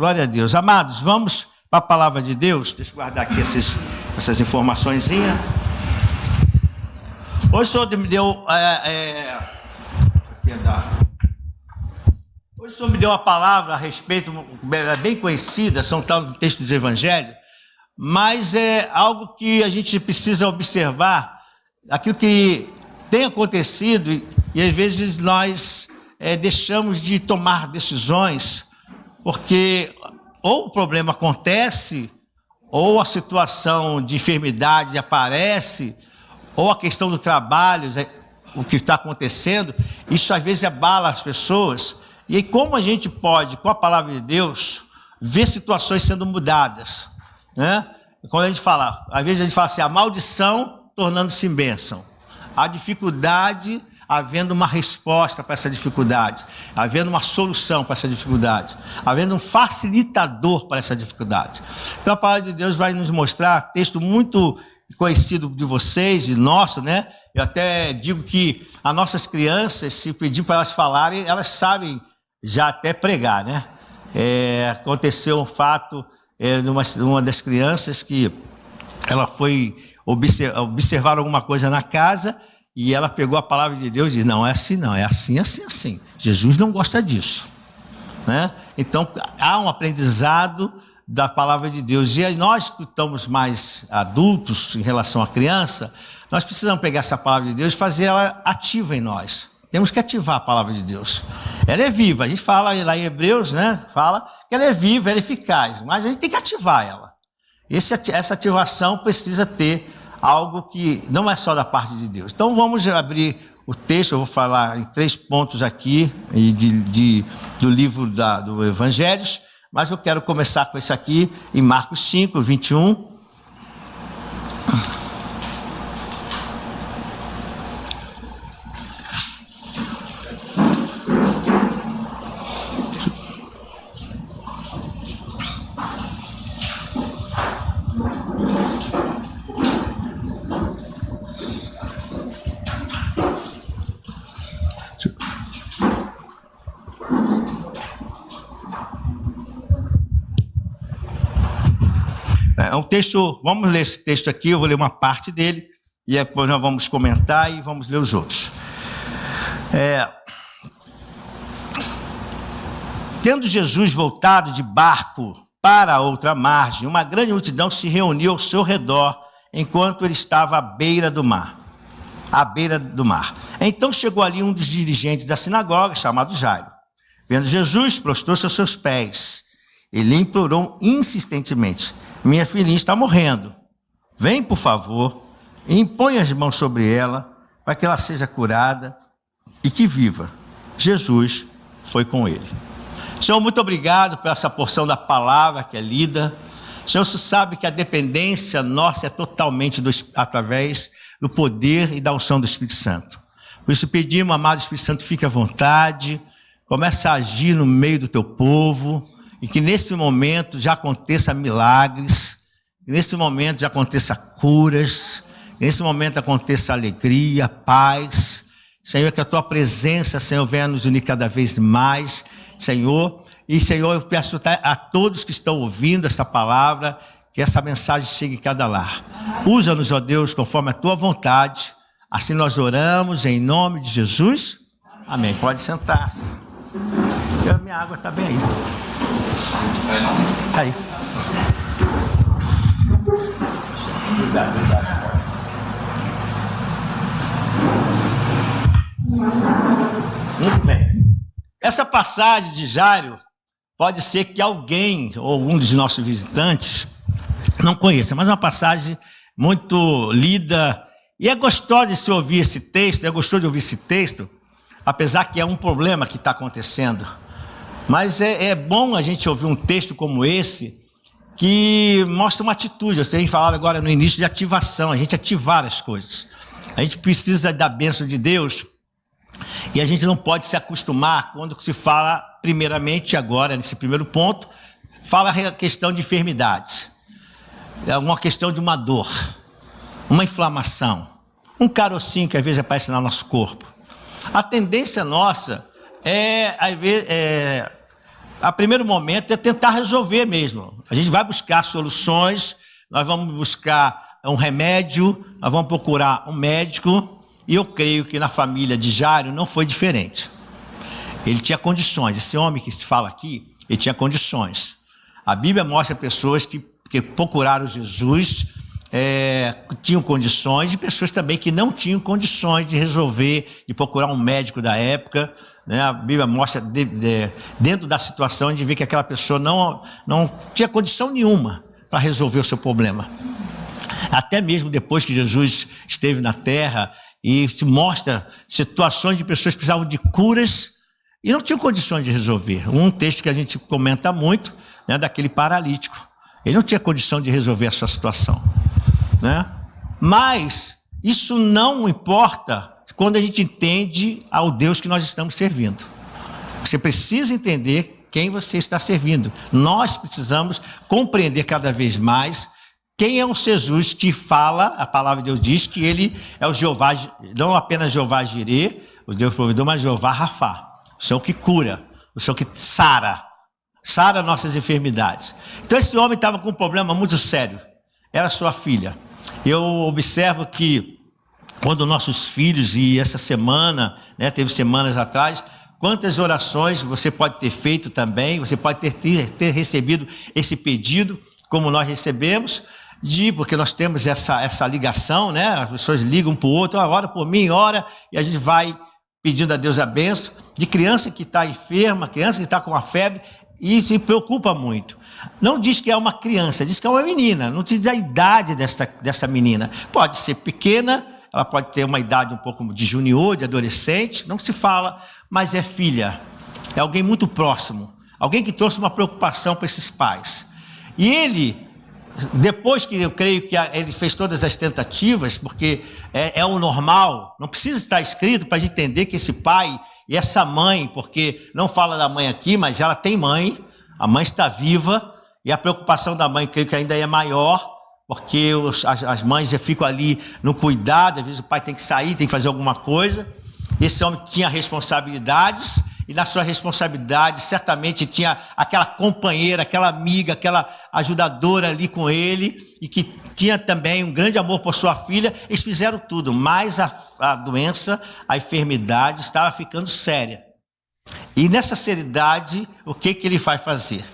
glória a Deus. Amados, vamos para a palavra de Deus. Deixa eu guardar aqui essas informaçõezinhas. Hoje o Senhor me deu... Hoje o Senhor me deu uma palavra a respeito, bem conhecida, são tal textos do Evangelho, mas é algo que a gente precisa observar, aquilo que tem acontecido, e às vezes nós deixamos de tomar decisões, porque ou o problema acontece, ou a situação de enfermidade aparece, ou a questão do trabalho, o que está acontecendo, isso às vezes abala as pessoas. E aí, como a gente pode, com a palavra de Deus, ver situações sendo mudadas, né? Quando a gente fala, às vezes a gente fala assim, a maldição tornando-se em bênção, a dificuldade havendo uma resposta para essa dificuldade, havendo uma solução para essa dificuldade, havendo um facilitador para essa dificuldade. Então a palavra de Deus vai nos mostrar, texto muito conhecido de vocês e nosso, né? Eu até digo que as nossas crianças, se pedir para elas falarem, elas sabem já até pregar, né? Aconteceu um fato numa das crianças que ela foi observar alguma coisa na casa e ela pegou a palavra de Deus e disse, não, é assim não, é assim, assim, assim. Jesus não gosta disso, né? Então, há um aprendizado da palavra de Deus. E aí nós que estamos mais adultos em relação à criança, nós precisamos pegar essa palavra de Deus e fazer ela ativa em nós. Temos que ativar a palavra de Deus. Ela é viva. A gente fala lá em Hebreus, né? Fala que ela é viva, ela é eficaz. Mas a gente tem que ativar ela. Essa ativação precisa ter algo que não é só da parte de Deus. Então vamos abrir o texto. Eu vou falar em 3 pontos aqui do livro do Evangelhos. Mas eu quero começar com esse aqui, em Marcos 5, 21. É um texto, vamos ler esse texto aqui, eu vou ler uma parte dele, e depois nós vamos comentar e vamos ler os outros. Tendo Jesus voltado de barco para a outra margem, uma grande multidão se reuniu ao seu redor, enquanto ele estava à beira do mar. Então chegou ali um dos dirigentes da sinagoga, chamado Jairo. Vendo Jesus, prostrou-se aos seus pés. Ele implorou insistentemente, minha filhinha está morrendo. Vem, por favor, e impõe as mãos sobre ela, para que ela seja curada e que viva. Jesus foi com ele. Senhor, muito obrigado por essa porção da palavra que é lida. Senhor, você sabe que a dependência nossa é totalmente através do poder e da unção do Espírito Santo. Por isso pedimos, amado Espírito Santo, fique à vontade, comece a agir no meio do teu povo, e que nesse momento já aconteça milagres, que nesse momento já aconteça curas, que nesse momento aconteça alegria, paz. Senhor, que a tua presença, Senhor, venha nos unir cada vez mais, Senhor. E, Senhor, eu peço a todos que estão ouvindo esta palavra, que essa mensagem chegue em cada lar. Usa-nos, ó Deus, conforme a tua vontade. Assim nós oramos em nome de Jesus. Amém. Pode sentar-se. Minha água está bem aí. Vai não? Tá aí. Obrigado. Muito bem. Essa passagem de Jairo pode ser que alguém ou um dos nossos visitantes não conheça, mas é uma passagem muito lida e é gostoso de se ouvir esse texto, apesar que é um problema que está acontecendo. Mas é bom a gente ouvir um texto como esse, que mostra uma atitude. Eu tenho falado agora no início de ativação, a gente ativar as coisas. A gente precisa da bênção de Deus, e a gente não pode se acostumar quando se fala, primeiramente agora, nesse primeiro ponto, fala a questão de enfermidades. É uma questão de uma dor, uma inflamação, um carocinho que às vezes aparece no nosso corpo. A tendência nossa a primeiro momento é tentar resolver mesmo. A gente vai buscar soluções, nós vamos buscar um remédio, nós vamos procurar um médico, e eu creio que na família de Jairo não foi diferente. Ele tinha condições, esse homem que se fala aqui, ele tinha condições. A Bíblia mostra pessoas que procuraram Jesus, tinham condições, e pessoas também que não tinham condições de resolver, de procurar um médico da época, né? A Bíblia mostra dentro da situação de ver que aquela pessoa não tinha condição nenhuma para resolver o seu problema. Até mesmo depois que Jesus esteve na terra, e se mostra situações de pessoas que precisavam de curas e não tinham condições de resolver. Um texto que a gente comenta muito, né, daquele paralítico. Ele não tinha condição de resolver a sua situação, né? Mas isso não importa quando a gente entende ao Deus que nós estamos servindo. Você precisa entender quem você está servindo. Nós precisamos compreender cada vez mais quem é o Jesus que fala, a palavra de Deus diz que ele é o Jeová, não apenas Jeová Jirê, o Deus provedor, mas Jeová Rafá, o Senhor que cura, o Senhor que sara nossas enfermidades. Então esse homem estava com um problema muito sério, era sua filha. Eu observo que quando nossos filhos, e essa semana, né, teve semanas atrás, quantas orações você pode ter feito também, você pode ter recebido esse pedido, como nós recebemos, porque nós temos essa ligação, né? As pessoas ligam para o outro, ora por mim, ora, e a gente vai pedindo a Deus a bênção, de criança que está enferma, criança que está com uma febre, e se preocupa muito. Não diz que é uma criança, diz que é uma menina, não diz a idade dessa menina. Pode ser pequena, ela pode ter uma idade um pouco de junior, de adolescente, não se fala, mas é filha, é alguém muito próximo, alguém que trouxe uma preocupação para esses pais. E ele, depois que eu creio que ele fez todas as tentativas, porque é o normal, não precisa estar escrito para a gente entender que esse pai e essa mãe, porque não fala da mãe aqui, mas ela tem mãe, a mãe está viva, e a preocupação da mãe creio que ainda é maior, porque as mães já ficam ali no cuidado, às vezes o pai tem que sair, tem que fazer alguma coisa. Esse homem tinha responsabilidades, e na sua responsabilidade certamente tinha aquela companheira, aquela amiga, aquela ajudadora ali com ele, e que tinha também um grande amor por sua filha. Eles fizeram tudo, mas a doença, a enfermidade estava ficando séria. E nessa seriedade, o que ele vai fazer?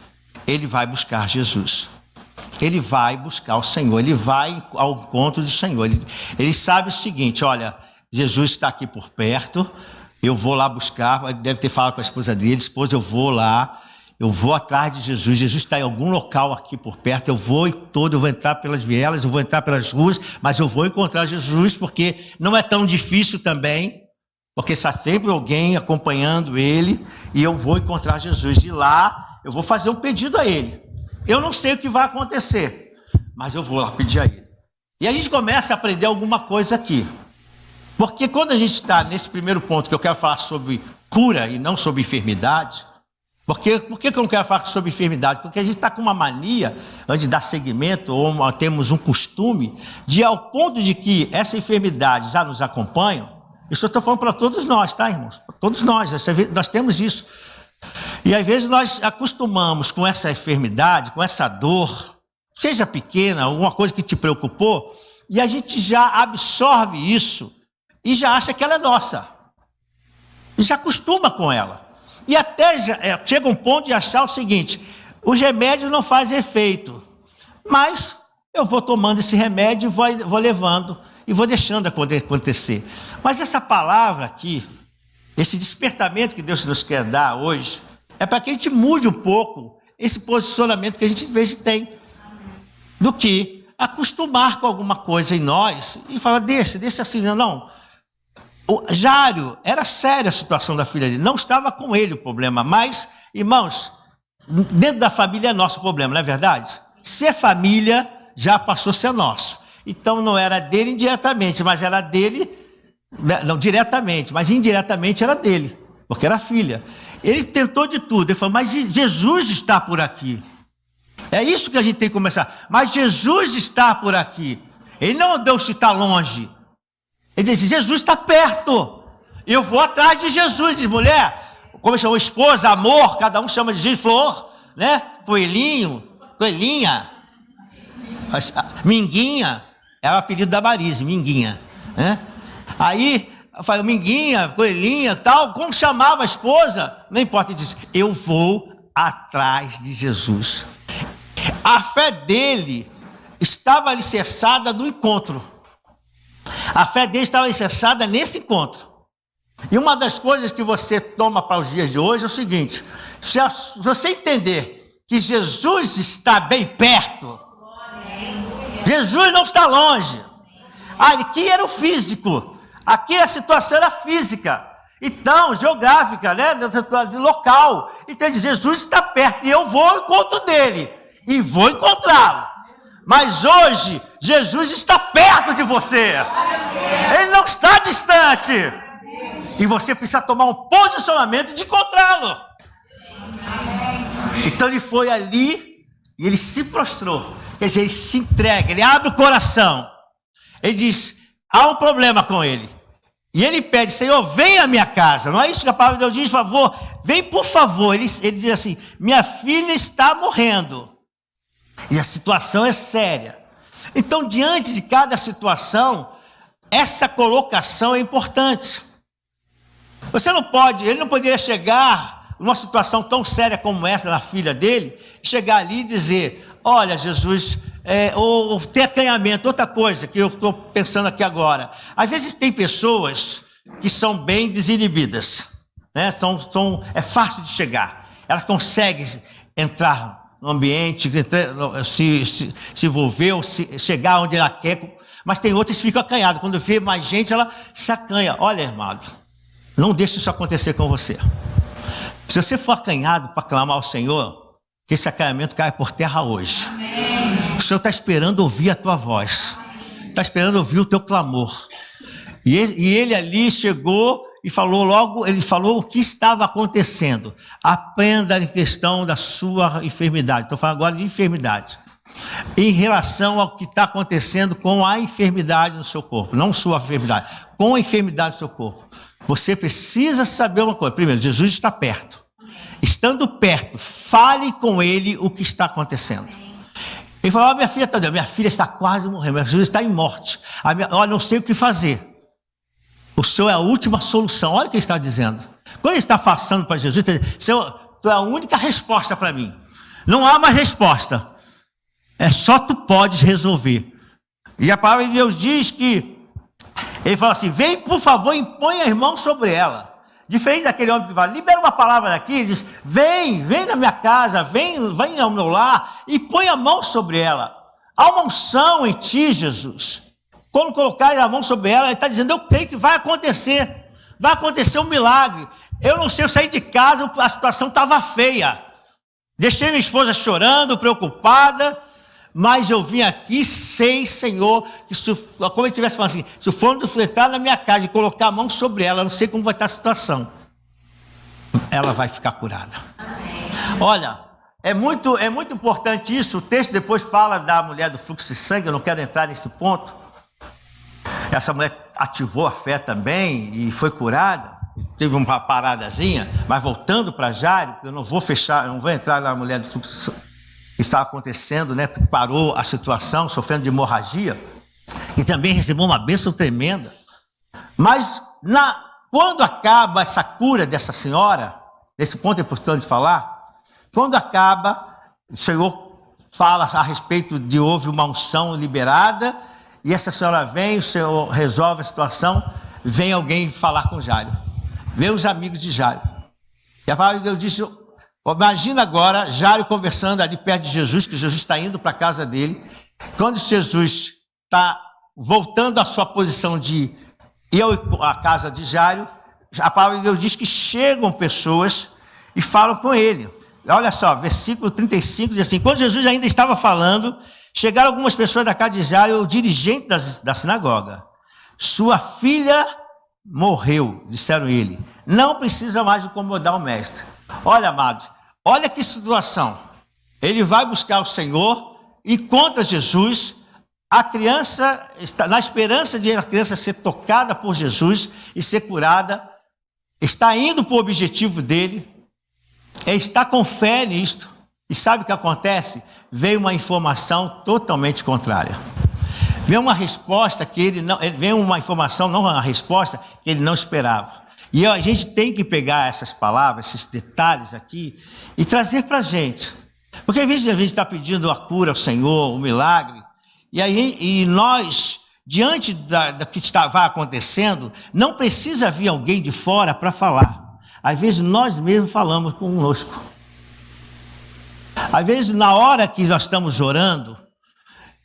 Ele vai buscar Jesus. Ele vai buscar o Senhor, ele vai ao encontro do Senhor. Ele sabe o seguinte: olha, Jesus está aqui por perto, eu vou lá buscar. Deve ter falado com a esposa dele: esposa, eu vou lá, eu vou atrás de Jesus. Jesus está em algum local aqui por perto, eu vou entrar pelas vielas, eu vou entrar pelas ruas, mas eu vou encontrar Jesus, porque não é tão difícil também, porque está sempre alguém acompanhando ele, e eu vou encontrar Jesus. De lá, eu vou fazer um pedido a ele. Eu não sei o que vai acontecer, mas eu vou lá pedir a ele. E a gente começa a aprender alguma coisa aqui. Porque quando a gente está nesse primeiro ponto, que eu quero falar sobre cura e não sobre enfermidade, por que eu não quero falar sobre enfermidade? Porque a gente está com uma mania, antes de dar seguimento, ou temos um costume, de ao ponto de que essa enfermidade já nos acompanha. Isso eu estou falando para todos nós, tá, irmãos? Todos nós temos isso. E às vezes nós acostumamos com essa enfermidade, com essa dor, seja pequena, alguma coisa que te preocupou, e a gente já absorve isso e já acha que ela é nossa. E já acostuma com ela. E até chega um ponto de achar o seguinte: os remédios não fazem efeito, mas eu vou tomando esse remédio e vou levando, e vou deixando acontecer. Mas essa palavra aqui, esse despertamento que Deus nos quer dar hoje, é para que a gente mude um pouco esse posicionamento que a gente às vezes tem, do que acostumar com alguma coisa em nós e falar: deixa assim, não. O Jairo, era séria a situação da filha dele, não estava com ele o problema, mas, irmãos, dentro da família é nosso problema, não é verdade? Ser família já passou a ser nosso. Então não era dele indiretamente, mas era dele, não diretamente, mas indiretamente era dele, porque era filha. Ele tentou de tudo, ele falou: mas Jesus está por aqui. É isso que a gente tem que começar. Mas Jesus está por aqui. Ele não é Deus que está longe. Ele diz: Jesus está perto. Eu vou atrás de Jesus. Diz: mulher, como ele chamou esposa, amor, cada um chama de flor, né? Coelhinho, coelhinha, Minguinha, era o apelido da Marise, Minguinha, né? Aí, eu falei, Minguinha, coelhinha, tal, como chamava a esposa, não importa, ele disse, eu vou atrás de Jesus. A fé dele estava alicerçada no encontro. A fé dele estava alicerçada nesse encontro. E uma das coisas que você toma para os dias de hoje é o seguinte: se você entender que Jesus está bem perto, Jesus não está longe. Aqui era o físico, aqui a situação era física, então, geográfica, né? De local. Então, Jesus está perto e eu vou ao encontro dele e vou encontrá-lo. Mas hoje, Jesus está perto de você, ele não está distante. E você precisa tomar um posicionamento de encontrá-lo. Então ele foi ali e ele se prostrou. Quer dizer, ele se entrega, ele abre o coração. Ele diz, há um problema com ele. E ele pede, Senhor, vem à minha casa. Não é isso que a palavra de Deus diz, por favor, vem por favor. Ele diz assim, minha filha está morrendo. E a situação é séria. Então, diante de cada situação, essa colocação é importante. Você não pode, ele não poderia chegar numa situação tão séria como essa na filha dele, chegar ali e dizer, olha Jesus, ou ter acanhamento, outra coisa que eu estou pensando aqui agora. Às vezes tem pessoas que são bem desinibidas, né? É fácil de chegar, elas conseguem entrar no ambiente, se envolver, ou chegar onde ela quer, mas tem outras que ficam acanhadas, quando vê mais gente ela se acanha. Olha, irmão, não deixe isso acontecer com você. Se você for acanhado para clamar ao Senhor, que esse acanhamento caia por terra hoje. Amém. O Senhor está esperando ouvir a tua voz. Está esperando ouvir o teu clamor. E ele ali chegou e falou logo, ele falou o que estava acontecendo. Aprenda a questão da sua enfermidade. Estou falando agora de enfermidade. Em relação ao que está acontecendo com a enfermidade no seu corpo. Não sua enfermidade, com a enfermidade do seu corpo. Você precisa saber uma coisa. Primeiro, Jesus está perto. Estando perto, fale com ele o que está acontecendo. Ele falou, minha filha está quase morrendo, minha filha está em morte. Olha, não sei o que fazer. O Senhor é a última solução. Olha o que ele está dizendo. Quando ele está passando para Jesus, ele está dizendo, Senhor, tu é a única resposta para mim. Não há mais resposta. É só tu podes resolver. E a palavra de Deus diz que ele fala assim, vem por favor e põe as mãos sobre ela. Diferente daquele homem que vai, libera uma palavra daqui, ele diz, vem na minha casa, vem ao meu lar e põe a mão sobre ela. Há uma unção em ti, Jesus. Quando colocar a mão sobre ela, ele está dizendo, eu creio que vai acontecer um milagre. Eu não sei, eu saí de casa, a situação estava feia. Deixei minha esposa chorando, preocupada, mas eu vim aqui, sei, Senhor, que como ele estivesse falando assim, se o forno entrar na minha casa e colocar a mão sobre ela, eu não sei como vai estar a situação. Ela vai ficar curada. Amém. Olha, é muito importante isso. O texto depois fala da mulher do fluxo de sangue, eu não quero entrar nesse ponto. Essa mulher ativou a fé também e foi curada. Teve uma paradazinha, mas voltando para Jairo, eu não vou entrar na mulher do fluxo de sangue. Estava acontecendo, né? Parou a situação, sofrendo de hemorragia, e também recebeu uma bênção tremenda. Mas quando acaba essa cura dessa senhora, esse ponto é importante de falar, quando acaba, o Senhor fala a respeito de houve uma unção liberada, e essa senhora vem, o Senhor resolve a situação, vem alguém falar com Jairo, vem os amigos de Jairo, e a palavra de Deus disse, imagina agora Jairo conversando ali perto de Jesus, que Jesus está indo para a casa dele. Quando Jesus está voltando à sua posição de ir à casa de Jairo, a palavra de Deus diz que chegam pessoas e falam com ele. Olha só, versículo 35 diz assim, quando Jesus ainda estava falando, chegaram algumas pessoas da casa de Jairo, o dirigente da sinagoga. Sua filha morreu, disseram ele. Não precisa mais incomodar o mestre. Olha, amados, olha que situação. Ele vai buscar o Senhor, encontra Jesus, a criança está na esperança de a criança ser tocada por Jesus e ser curada. está indo para o objetivo dele, está com fé nisto, e sabe o que acontece? Veio uma informação totalmente contrária. Veio uma resposta que veio uma informação, não uma resposta que ele não esperava. E a gente tem que pegar essas palavras, esses detalhes aqui, e trazer para a gente. Porque às vezes a gente está pedindo a cura ao Senhor, o milagre, e nós, diante da que vai acontecendo, não precisa vir alguém de fora para falar. Às vezes nós mesmos falamos conosco. Às vezes na hora que nós estamos orando,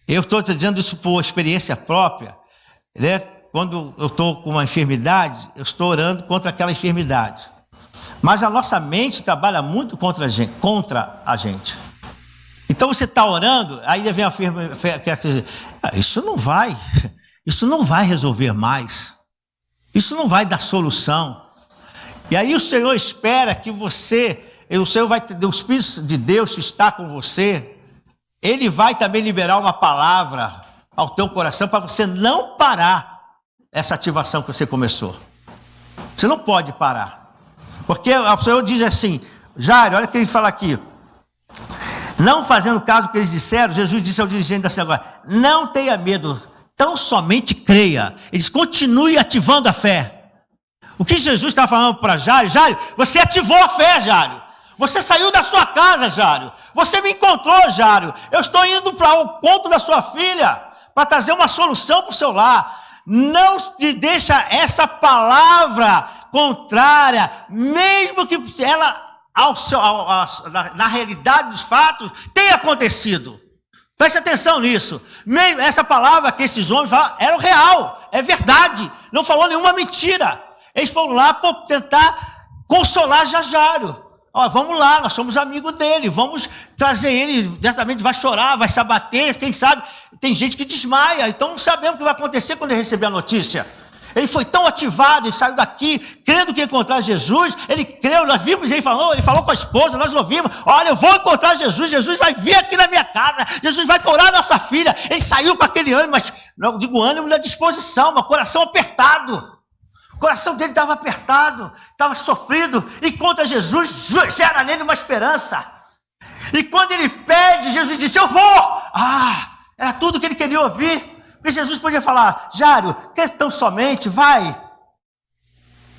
eu estou dizendo isso por experiência própria, né? Quando eu estou com uma enfermidade, eu estou orando contra aquela enfermidade. Mas a nossa mente trabalha muito contra a gente. Então você está orando, aí vem a enfermidade, isso não vai resolver mais. Isso não vai dar solução. E aí o Senhor espera que o Senhor vai ter, o Espírito de Deus que está com você, Ele vai também liberar uma palavra ao teu coração para você não parar essa ativação que você começou. Você não pode parar. Porque o Senhor diz assim, Jairo, olha o que ele fala aqui. Não fazendo caso do que eles disseram, Jesus disse ao dirigente da sinagoga, não tenha medo, tão somente creia. Eles continuem ativando a fé. O que Jesus está falando para Jairo? Jairo, você ativou a fé, Jairo. Você saiu da sua casa, Jairo. Você me encontrou, Jairo. Eu estou indo para o ponto da sua filha, para trazer uma solução para o seu lar. Não te deixa essa palavra contrária, mesmo que ela, na realidade dos fatos, tenha acontecido. Preste atenção nisso. Essa palavra que esses homens falaram era o real, é verdade. Não falou nenhuma mentira. Eles foram lá para tentar consolar Jairo. Ó, vamos lá, nós somos amigos dele, vamos trazer ele, diretamente vai chorar, vai se abater, quem sabe, tem gente que desmaia, então não sabemos o que vai acontecer quando ele receber a notícia. Ele foi tão ativado, ele saiu daqui, crendo que ia encontrar Jesus, ele creu, nós vimos, ele falou com a esposa, nós ouvimos, olha, eu vou encontrar Jesus, Jesus vai vir aqui na minha casa, Jesus vai curar a nossa filha. Ele saiu com aquele ânimo, mas não digo ânimo na disposição, mas coração apertado. O coração dele estava apertado, estava sofrido, e contra Jesus gera nele uma esperança. E quando ele pede, Jesus disse, eu vou. Era tudo que ele queria ouvir. Porque Jesus podia falar, Jairo, quer tão somente, vai.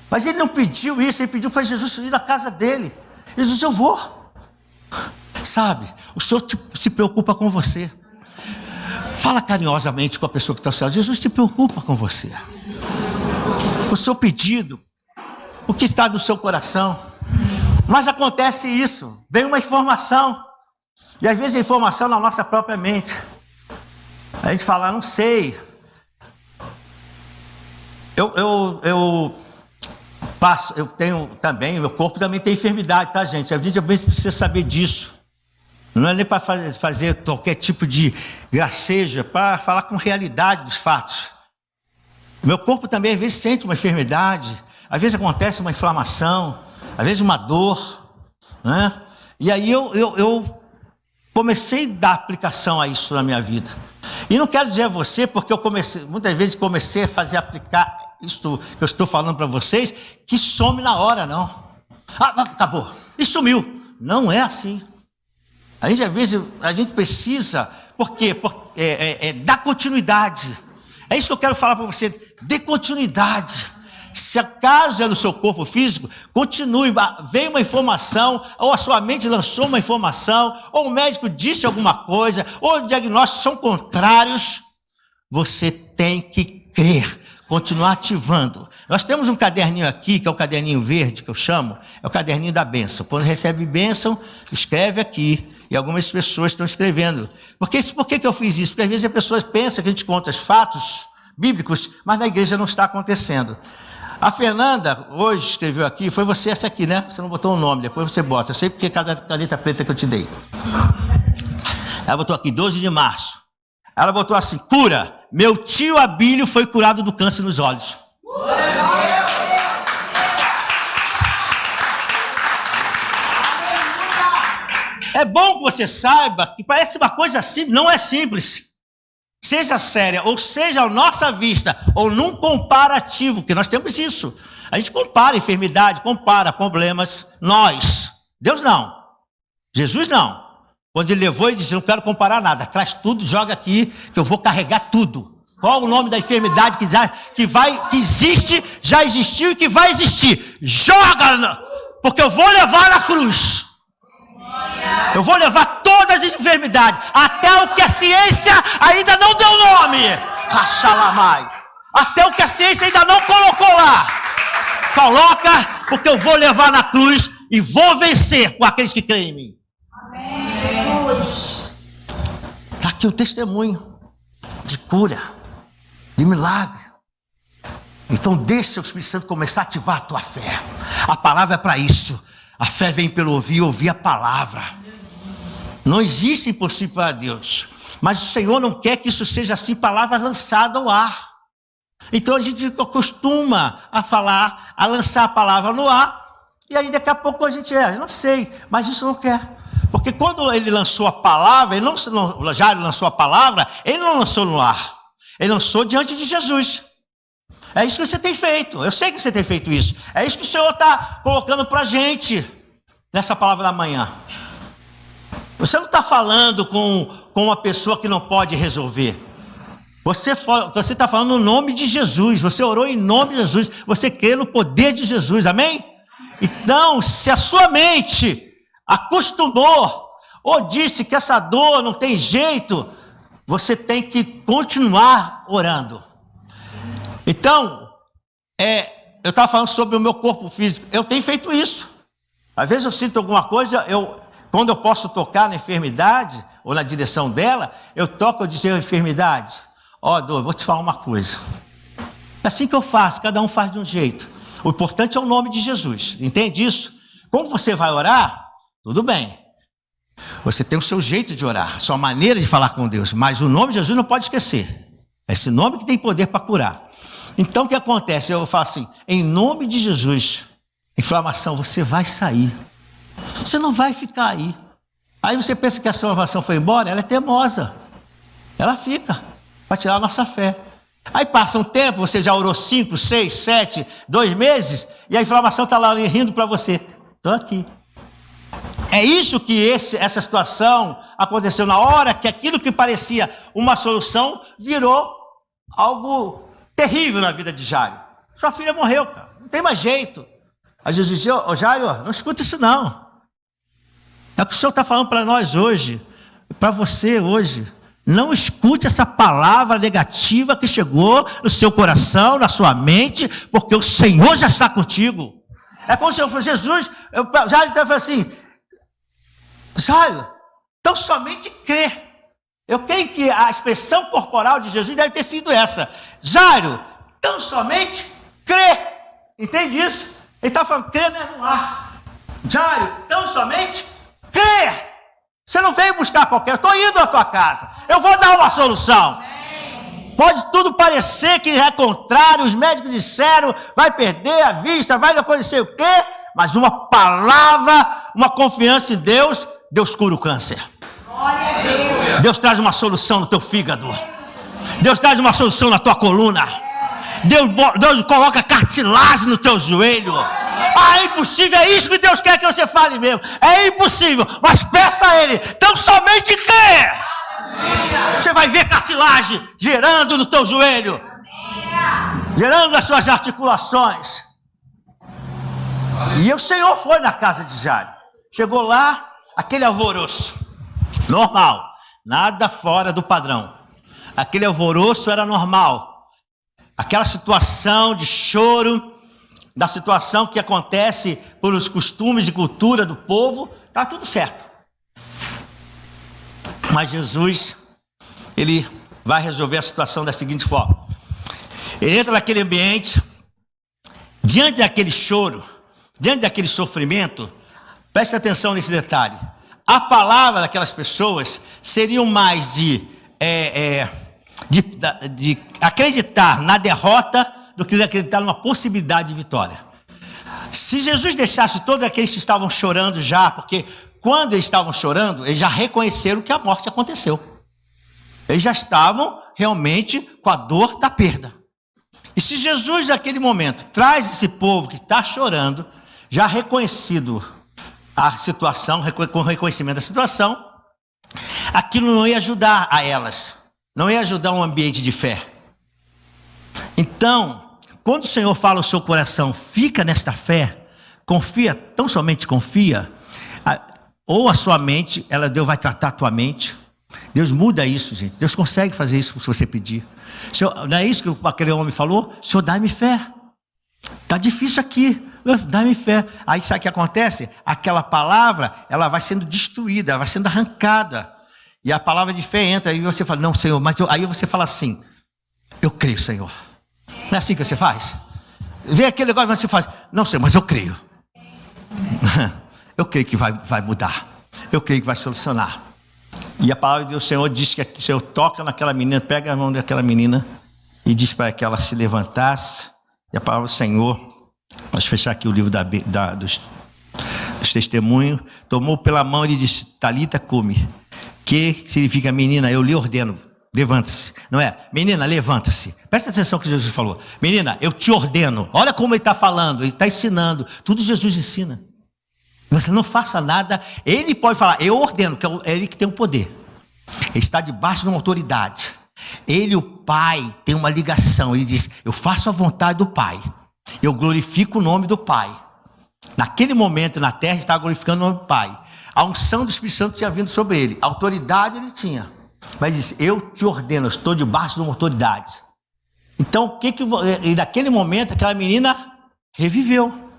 Mas ele não pediu isso, ele pediu para Jesus ir na casa dele. Jesus disse, eu vou. Sabe, o Senhor se preocupa com você. Fala carinhosamente com a pessoa que está ao seu lado, Jesus se preocupa com você. O seu pedido, o que está no seu coração. Mas acontece isso, vem uma informação, e às vezes a informação na nossa própria mente. A gente fala, não sei. Eu tenho também, meu corpo também tem enfermidade, tá, gente? A gente precisa saber disso. Não é nem para fazer qualquer tipo de gracejo, é para falar com realidade dos fatos. Meu corpo também às vezes sente uma enfermidade, às vezes acontece uma inflamação, às vezes uma dor, né? E aí eu comecei a dar aplicação a isso na minha vida. E não quero dizer a você, porque muitas vezes comecei a aplicar isto que eu estou falando para vocês, que some na hora, não. Acabou, e sumiu. Não é assim. Às vezes a gente precisa, por quê? Dar continuidade. É isso que eu quero falar para você. Dê continuidade. Se acaso é no seu corpo físico, continue. Veio uma informação, ou a sua mente lançou uma informação, ou o médico disse alguma coisa, ou o diagnóstico são contrários. Você tem que crer, continuar ativando. Nós temos um caderninho aqui, que é o caderninho verde, que eu chamo, é o caderninho da bênção. Quando recebe bênção, escreve aqui. E algumas pessoas estão escrevendo. Por que eu fiz isso? Porque às vezes as pessoas pensam que a gente conta os fatos bíblicos, mas na igreja não está acontecendo. A Fernanda hoje escreveu aqui, foi você essa aqui, né? Você não botou o nome, depois você bota. Eu sei porque cada caneta preta que eu te dei. Ela botou aqui, 12 de março. Ela botou assim, cura. Meu tio Abílio foi curado do câncer nos olhos. É bom que você saiba que parece uma coisa simples, não é simples. Seja séria, ou seja à nossa vista, ou num comparativo, que nós temos isso. A gente compara enfermidade, compara problemas, nós. Deus não. Jesus não. Quando ele levou, ele disse, não quero comparar nada, traz tudo, joga aqui, que eu vou carregar tudo. Qual o nome da enfermidade que existe, já existiu e que vai existir? Joga, porque eu vou levar na cruz. Eu vou levar todas as enfermidades, até o que a ciência ainda não deu nome. Rachalamai. Até o que a ciência ainda não colocou lá. Coloca, porque eu vou levar na cruz e vou vencer com aqueles que creem em mim. Amém, Jesus. Está aqui o testemunho de cura, de milagre. Então deixa o Espírito Santo começar a ativar a tua fé. A palavra é para isso. A fé vem pelo ouvir a palavra. Não existe impossível para Deus. Mas o Senhor não quer que isso seja assim, palavra lançada ao ar. Então a gente acostuma a falar, a lançar a palavra no ar, e aí daqui a pouco a gente não sei, mas isso não quer. Porque quando ele lançou a palavra, Jairo lançou a palavra, ele não lançou no ar, ele lançou diante de Jesus. É isso que você tem feito, eu sei que você tem feito isso. É isso que o Senhor está colocando para a gente, nessa palavra da manhã. Você não está falando com uma pessoa que não pode resolver. Você está falando no nome de Jesus, você orou em nome de Jesus, você crê no poder de Jesus, amém? Então, se a sua mente acostumou, ou disse que essa dor não tem jeito, você tem que continuar orando. Então, eu estava falando sobre o meu corpo físico, eu tenho feito isso. Às vezes eu sinto alguma coisa, quando eu posso tocar na enfermidade, ou na direção dela, eu toco, eu digo, enfermidade, dor, vou te falar uma coisa. É assim que eu faço, cada um faz de um jeito. O importante é o nome de Jesus, entende isso? Como você vai orar, tudo bem. Você tem o seu jeito de orar, sua maneira de falar com Deus, mas o nome de Jesus não pode esquecer. É esse nome que tem poder para curar. Então o que acontece? Eu falo assim, em nome de Jesus, inflamação, você vai sair. Você não vai ficar aí. Aí você pensa que a sua inflamação foi embora, ela é teimosa. Ela fica, para tirar a nossa fé. Aí passa um tempo, você já orou 5, 6, 7, 2 meses, e a inflamação está lá rindo para você. Estou aqui. É isso que essa situação aconteceu na hora que aquilo que parecia uma solução virou algo terrível na vida de Jairo. Sua filha morreu, cara. Não tem mais jeito. Aí Jesus disse, Jairo, não escuta isso não. É o que o Senhor está falando para nós hoje, para você hoje. Não escute essa palavra negativa que chegou no seu coração, na sua mente, porque o Senhor já está contigo. É como se eu fosse Jesus, Jairo falou assim, Jairo, então somente crê. Eu creio que a expressão corporal de Jesus deve ter sido essa. Jairo, então somente crê. Entende isso? Ele está falando, crê não é no ar. Jairo, então somente crê. Você não veio buscar qualquer, eu estou indo à tua casa, eu vou dar uma solução. Pode tudo parecer que é contrário, os médicos disseram, vai perder a vista, vai acontecer o quê? Mas uma palavra, uma confiança em Deus, Deus cura o câncer. Glória a Deus. Deus traz uma solução no teu fígado. Deus traz uma solução na tua coluna. Deus coloca cartilagem no teu joelho. É impossível, é isso que Deus quer que você fale mesmo. É impossível, mas peça a Ele. Então somente crê. Você vai ver cartilagem gerando no teu joelho, gerando nas suas articulações. E o Senhor foi na casa de Jairo. Chegou lá, aquele alvoroço. Normal, nada fora do padrão. Aquele alvoroço era normal. Aquela situação de choro, da situação que acontece por os costumes e cultura do povo, está tudo certo. Mas Jesus, ele vai resolver a situação da seguinte forma. Ele entra naquele ambiente, diante daquele choro, diante daquele sofrimento, preste atenção nesse detalhe. A palavra daquelas pessoas seriam mais de acreditar na derrota do que de acreditar numa possibilidade de vitória. Se Jesus deixasse todos aqueles que estavam chorando já, porque quando eles estavam chorando, eles já reconheceram que a morte aconteceu. Eles já estavam realmente com a dor da perda. E se Jesus, naquele momento, traz esse povo que está chorando, já reconhecido a situação, com reconhecimento da situação, aquilo não ia ajudar a elas, não ia ajudar um ambiente de fé. Então, quando o Senhor fala ao seu coração, fica nesta fé, confia, tão somente confia, ou a sua mente, Deus vai tratar a tua mente. Deus muda isso, gente. Deus consegue fazer isso se você pedir. Senhor, não é isso que aquele homem falou? Senhor, dá-me fé. Está difícil aqui, dá-me fé. Aí sabe o que acontece? Aquela palavra, ela vai sendo destruída, ela vai sendo arrancada. E a palavra de fé entra, e você fala, não, Senhor, mas aí você fala assim, eu creio, Senhor. Não é assim que você faz? Vem aquele negócio, mas você faz, não, Senhor, mas eu creio. Eu creio que vai mudar. Eu creio que vai solucionar. E a palavra do Senhor diz que o Senhor toca naquela menina, pega a mão daquela menina e diz para que ela se levantasse. E a palavra do Senhor, vamos fechar aqui o livro dos testemunhos, tomou pela mão e disse, Talita cumi, que significa menina, eu lhe ordeno, levanta-se. Não é? Menina, levanta-se. Presta atenção no que Jesus falou. Menina, eu te ordeno. Olha como ele está falando, ele está ensinando. Tudo Jesus ensina. Você não faça nada, ele pode falar, eu ordeno, que é ele que tem o poder. Ele está debaixo de uma autoridade. Ele, o Pai, tem uma ligação. Ele diz, eu faço a vontade do Pai. Eu glorifico o nome do Pai. Naquele momento na terra, estava glorificando o nome do Pai. A unção do Espírito Santo tinha vindo sobre ele. A autoridade ele tinha. Mas disse, eu te ordeno, eu estou debaixo de uma autoridade. Então, e naquele momento, aquela menina reviveu.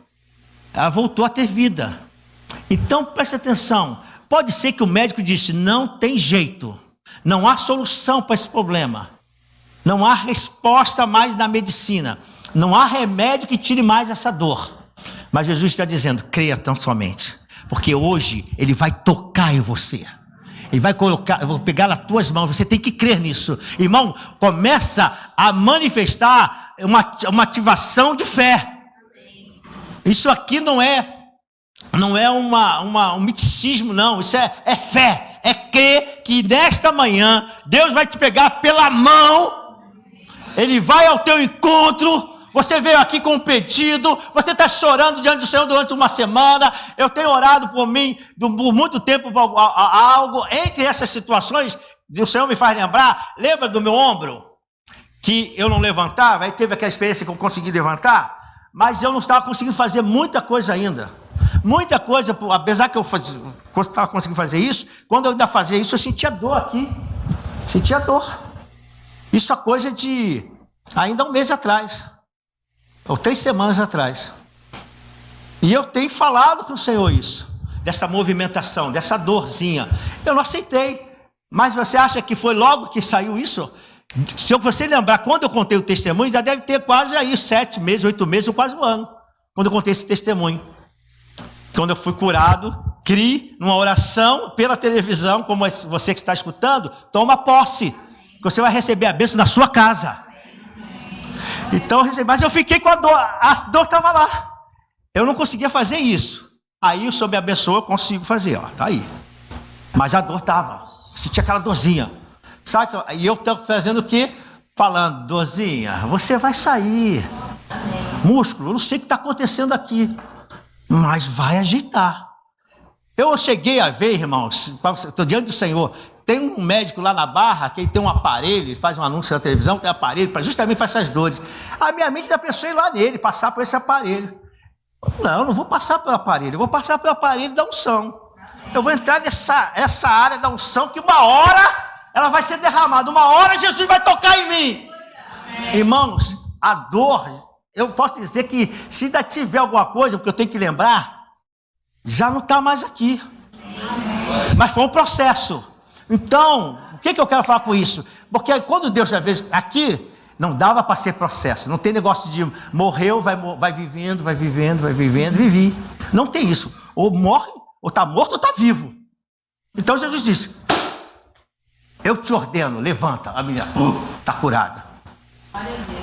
Ela voltou a ter vida. Então, preste atenção. Pode ser que o médico disse, não tem jeito. Não há solução para esse problema. Não há resposta mais na medicina. Não há remédio que tire mais essa dor. Mas Jesus está dizendo, creia tão somente. Porque hoje Ele vai tocar em você. Ele vai colocar, eu vou pegar nas tuas mãos. Você tem que crer nisso. Irmão, começa a manifestar uma ativação de fé. Isso aqui não é um miticismo, não. Isso é fé. É crer que nesta manhã Deus vai te pegar pela mão. Ele vai ao teu encontro. Você veio aqui com um pedido. Você está chorando diante do Senhor durante uma semana. Eu tenho orado por mim por muito tempo por algo. Entre essas situações, o Senhor me faz lembrar. Lembra do meu ombro? Que eu não levantava. Aí teve aquela experiência que eu consegui levantar. Mas eu não estava conseguindo fazer muita coisa ainda. Muita coisa, apesar que eu estava conseguindo fazer isso, quando eu ainda fazia isso, eu sentia dor aqui. Sentia dor. Isso é coisa de ainda um mês atrás. Ou 3 semanas atrás. E eu tenho falado com o Senhor isso. Dessa movimentação, dessa dorzinha. Eu não aceitei. Mas você acha que foi logo que saiu isso? Se você lembrar, quando eu contei o testemunho, já deve ter quase aí 7 meses, 8 meses, ou quase um ano. Quando eu contei esse testemunho. Quando eu fui curado, criei numa oração pela televisão, como você que está escutando, toma posse. Que você vai receber a bênção na sua casa. Então eu recebi, mas eu fiquei com a dor estava lá. Eu não conseguia fazer isso. Aí o Senhor me abençoou, eu consigo fazer, ó, tá aí. Mas a dor estava, sentia aquela dorzinha. Sabe? E eu estou fazendo o quê? Falando, dorzinha, você vai sair. Músculo, eu não sei o que está acontecendo aqui. Mas vai ajeitar. Eu cheguei a ver, irmãos, estou diante do Senhor, tem um médico lá na Barra, que ele tem um aparelho, ele faz um anúncio na televisão, tem um aparelho justamente para essas dores. A minha mente da pessoa ir lá nele, passar por esse aparelho. Não, eu não vou passar pelo aparelho, eu vou passar pelo aparelho da unção. Eu vou entrar essa área da unção, que uma hora ela vai ser derramada, uma hora Jesus vai tocar em mim. Irmãos, a dor... Eu posso dizer que se ainda tiver alguma coisa, porque eu tenho que lembrar, já não está mais aqui. Mas foi um processo. Então, o que eu quero falar com isso? Porque quando Deus já fez aqui, não dava para ser processo. Não tem negócio de morreu, vai vivendo, vivi. Não tem isso. Ou morre, ou está morto, ou está vivo. Então Jesus disse, eu te ordeno, levanta. A menina está curada.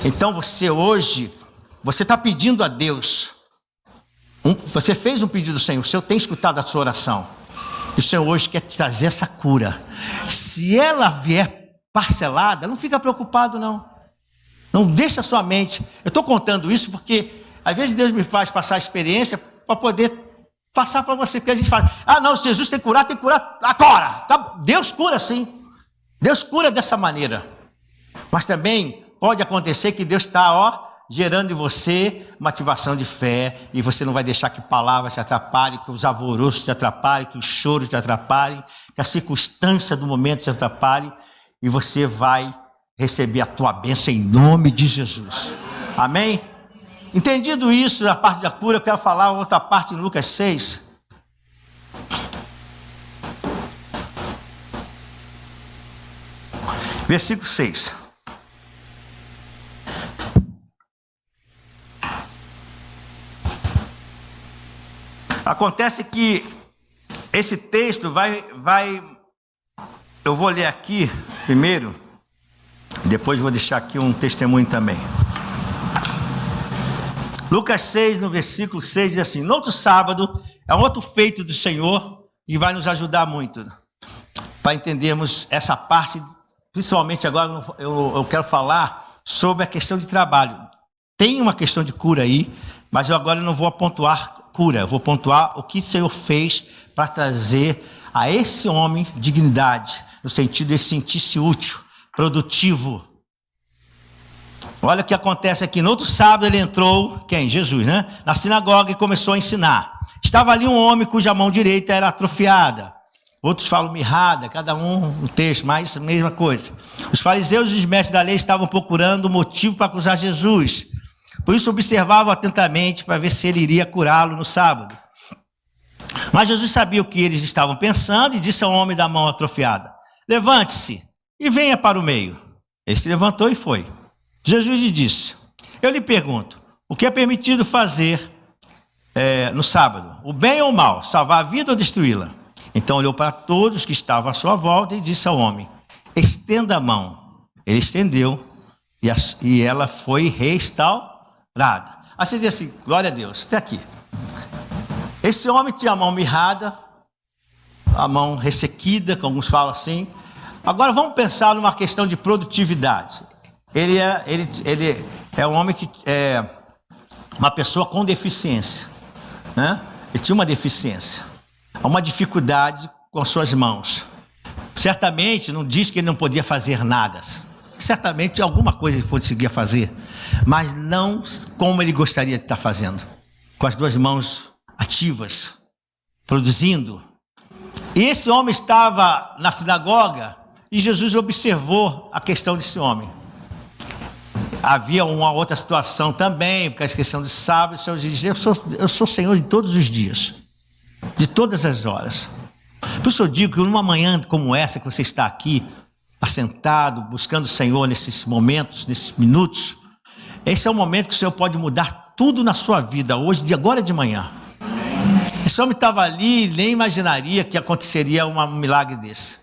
Então você hoje... Você está pedindo a Deus, você fez um pedido ao Senhor, o Senhor tem escutado a sua oração, e o Senhor hoje quer te trazer essa cura. Se ela vier parcelada, não fica preocupado não Não deixa a sua mente. Eu estou contando isso porque às vezes Deus me faz passar a experiência para poder passar para você. Porque a gente fala, não, Jesus tem que curar agora. Deus cura sim. Deus cura dessa maneira. Mas também pode acontecer que Deus está, gerando em você uma ativação de fé, e você não vai deixar que palavras te atrapalhem, que os alvoroços te atrapalhem, que os choros te atrapalhem, que a circunstância do momento te atrapalhe, e você vai receber a tua bênção em nome de Jesus. Amém? Entendido isso, da parte da cura, eu quero falar outra parte em Lucas 6. Versículo 6. Acontece que esse texto eu vou ler aqui primeiro, e depois vou deixar aqui um testemunho também. Lucas 6, no versículo 6, diz assim: no outro sábado, é um outro feito do Senhor, e vai nos ajudar muito, para entendermos essa parte, principalmente agora eu quero falar sobre a questão de trabalho. Tem uma questão de cura aí, mas eu agora não vou pontuar cura, eu vou pontuar o que o Senhor fez para trazer a esse homem dignidade, no sentido de sentir-se útil, produtivo. Olha o que acontece aqui. No outro sábado ele entrou, quem? Jesus, né? Na sinagoga e começou a ensinar. Estava ali um homem cuja mão direita era atrofiada. Outros falam mirrada, cada um no texto, mas a mesma coisa. Os fariseus e os mestres da lei estavam procurando motivo para acusar Jesus. Por isso observavam atentamente para ver se ele iria curá-lo no sábado. Mas Jesus sabia o que eles estavam pensando e disse ao homem da mão atrofiada: levante-se e venha para o meio. Ele se levantou e foi. Jesus lhe disse: eu lhe pergunto, o que é permitido fazer no sábado? O bem ou o mal? Salvar a vida ou destruí-la? Então olhou para todos que estavam à sua volta e disse ao homem: estenda a mão. Ele estendeu e ela foi restaurada. Aí você diz assim: glória a Deus, até aqui. Esse homem tinha a mão mirrada, a mão ressequida, como alguns falam assim. Agora vamos pensar numa questão de produtividade. Ele é um homem que é uma pessoa com deficiência, né? Ele tinha uma deficiência, uma dificuldade com as suas mãos. Certamente não diz que ele não podia fazer nada. Certamente alguma coisa ele conseguia fazer, mas não como ele gostaria de estar fazendo, com as duas mãos ativas, produzindo. E esse homem estava na sinagoga e Jesus observou a questão desse homem. Havia uma outra situação também, porque a questão de sábado, o Senhor diz: eu sou Senhor de todos os dias, de todas as horas. Por isso eu digo que numa manhã como essa, que você está aqui, assentado, buscando o Senhor nesses momentos, nesses minutos, esse é o momento que o Senhor pode mudar tudo na sua vida, hoje, de agora de manhã. Esse homem estava ali, nem imaginaria que aconteceria um milagre desse.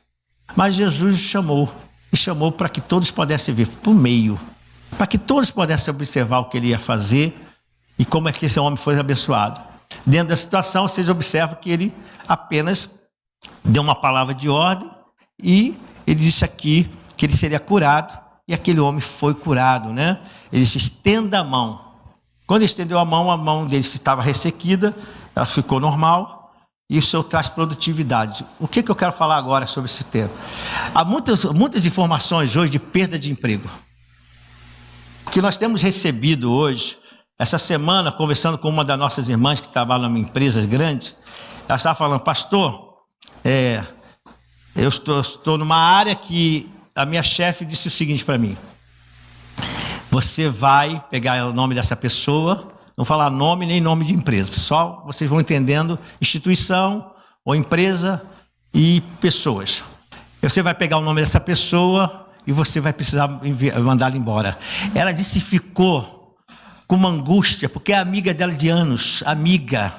Mas Jesus chamou, e chamou para que todos pudessem ver, por meio, para que todos pudessem observar o que ele ia fazer e como é que esse homem foi abençoado. Dentro da situação, vocês observam que ele apenas deu uma palavra de ordem e ele disse aqui que ele seria curado, e aquele homem foi curado, né? Ele disse: estenda a mão. Quando ele estendeu a mão dele estava ressequida, ela ficou normal, e o Senhor traz produtividade. O que eu quero falar agora sobre esse tema? Há muitas informações hoje de perda de emprego. O que nós temos recebido hoje, essa semana, conversando com uma das nossas irmãs que trabalha numa empresa grande, ela estava falando: pastor, eu estou numa área que a minha chefe disse o seguinte para mim: você vai pegar o nome dessa pessoa, não falar nome nem nome de empresa, só vocês vão entendendo instituição ou empresa e pessoas. Você vai pegar o nome dessa pessoa e você vai precisar mandá-la embora. Ela disse que ficou com uma angústia, porque é amiga dela de anos, amiga.